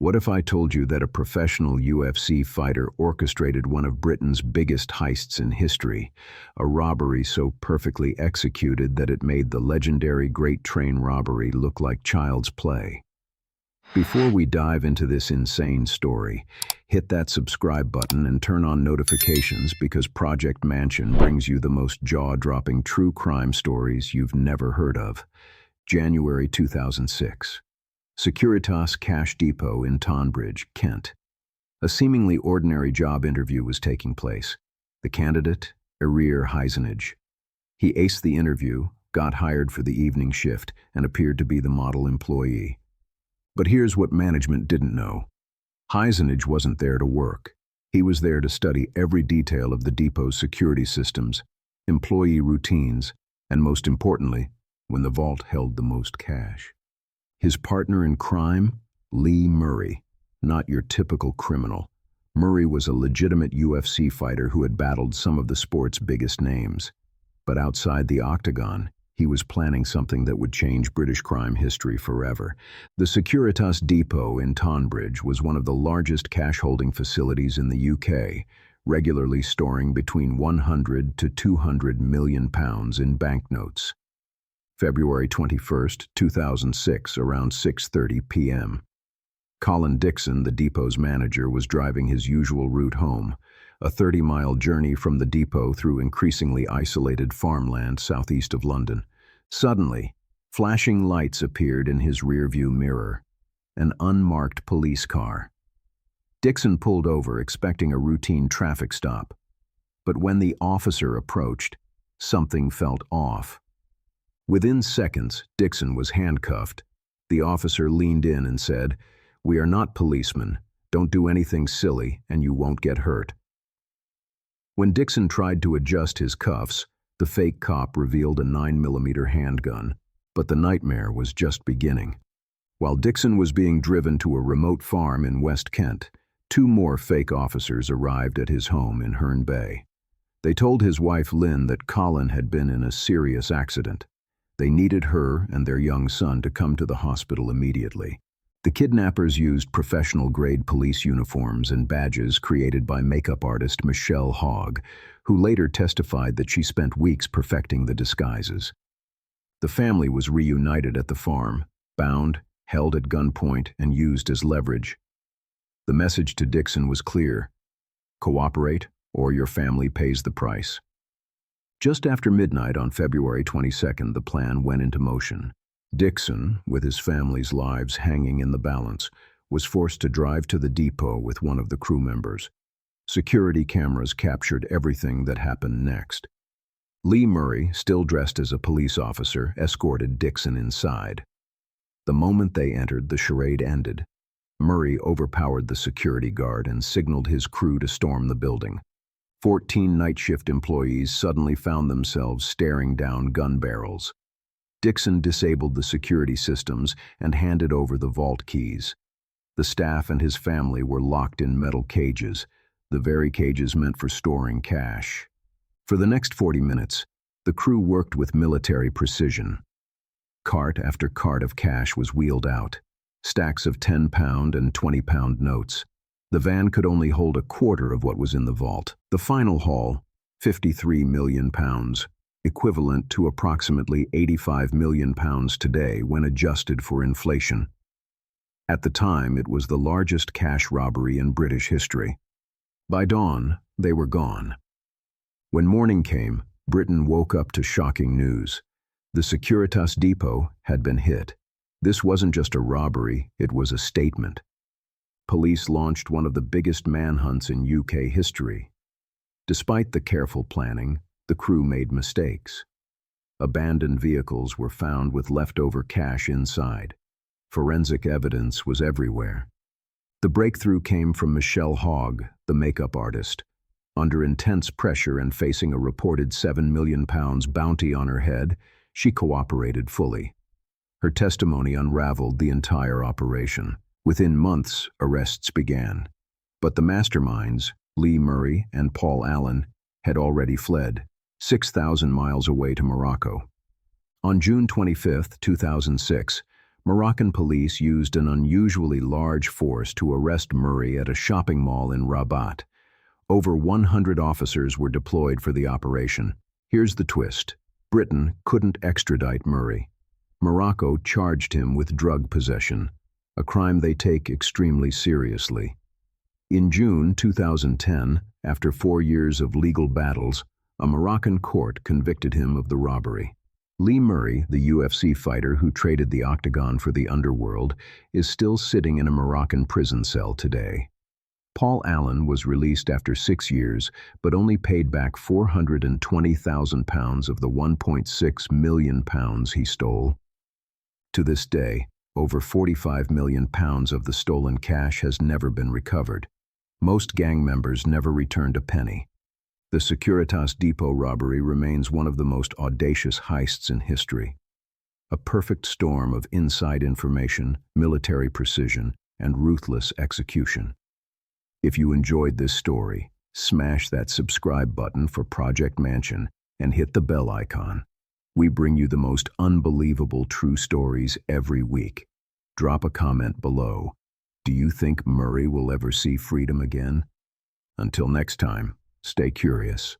What if I told you that a professional UFC fighter orchestrated one of Britain's biggest heists in history, a robbery so perfectly executed that it made the legendary Great Train robbery look like child's play? Before we dive into this insane story, hit that subscribe button and turn on notifications because Project Mansion brings you the most jaw-dropping true crime stories you've never heard of. January 2006. Securitas Cash Depot in Tonbridge, Kent. A seemingly ordinary job interview was taking place. The candidate, Heisenage. He aced the interview, got hired for the evening shift, and appeared to be the model employee. But here's what management didn't know. Heisenage wasn't there to work. He was there to study every detail of the depot's security systems, employee routines, and most importantly, when the vault held the most cash. His partner in crime? Lee Murray, not your typical criminal. Murray was a legitimate UFC fighter who had battled some of the sport's biggest names. But outside the octagon, he was planning something that would change British crime history forever. The Securitas Depot in Tonbridge was one of the largest cash-holding facilities in the UK, regularly storing between 100 to 200 million pounds in banknotes. February 21, 2006, around 6:30 p.m. Colin Dixon, the depot's manager, was driving his usual route home, a 30-mile journey from the depot through increasingly isolated farmland southeast of London. Suddenly, flashing lights appeared in his rearview mirror, an unmarked police car. Dixon pulled over, expecting a routine traffic stop. But when the officer approached, something felt off. Within seconds, Dixon was handcuffed. The officer leaned in and said, "We are not policemen. Don't do anything silly, and you won't get hurt." When Dixon tried to adjust his cuffs, the fake cop revealed a 9mm handgun, but the nightmare was just beginning. While Dixon was being driven to a remote farm in West Kent, two more fake officers arrived at his home in Herne Bay. They told his wife Lynn that Colin had been in a serious accident. They needed her and their young son to come to the hospital immediately. The kidnappers used professional-grade police uniforms and badges created by makeup artist Michelle Hogg, who later testified that she spent weeks perfecting the disguises. The family was reunited at the farm, bound, held at gunpoint, and used as leverage. The message to Dixon was clear: cooperate, or your family pays the price. Just after midnight on February 22nd, the plan went into motion. Dixon, with his family's lives hanging in the balance, was forced to drive to the depot with one of the crew members. Security cameras captured everything that happened next. Lee Murray, still dressed as a police officer, escorted Dixon inside. The moment they entered, the charade ended. Murray overpowered the security guard and signaled his crew to storm the building. 14 night shift employees suddenly found themselves staring down gun barrels. Dixon disabled the security systems and handed over the vault keys. The staff and his family were locked in metal cages, the very cages meant for storing cash. For the next 40 minutes, the crew worked with military precision. Cart after cart of cash was wheeled out, stacks of 10-pound and 20-pound notes. The van could only hold a quarter of what was in the vault. The final haul, 53 million pounds, equivalent to approximately 85 million pounds today when adjusted for inflation. At the time, it was the largest cash robbery in British history. By dawn, they were gone. When morning came, Britain woke up to shocking news. The Securitas Depot had been hit. This wasn't just a robbery, it was a statement. Police launched one of the biggest manhunts in UK history. Despite the careful planning, the crew made mistakes. Abandoned vehicles were found with leftover cash inside. Forensic evidence was everywhere. The breakthrough came from Michelle Hogg, the makeup artist. Under intense pressure and facing a reported £7 million bounty on her head, she cooperated fully. Her testimony unraveled the entire operation. Within months, arrests began. But the masterminds, Lee Murray and Paul Allen, had already fled, 6,000 miles away to Morocco. On June 25, 2006, Moroccan police used an unusually large force to arrest Murray at a shopping mall in Rabat. Over 100 officers were deployed for the operation. Here's the twist. Britain couldn't extradite Murray. Morocco charged him with drug possession, a crime they take extremely seriously. In June 2010, after 4 years of legal battles, a Moroccan court convicted him of the robbery. Lee Murray, the UFC fighter who traded the octagon for the underworld, is still sitting in a Moroccan prison cell today. Paul Allen was released after 6 years, but only paid back £420,000 of the £1.6 million he stole. To this day, over £45 million of the stolen cash has never been recovered. Most gang members never returned a penny. The Securitas Depot robbery remains one of the most audacious heists in history. A perfect storm of inside information, military precision, and ruthless execution. If you enjoyed this story, smash that subscribe button for Project Mansion and hit the bell icon. We bring you the most unbelievable true stories every week. Drop a comment below. Do you think Murray will ever see freedom again? Until next time, stay curious.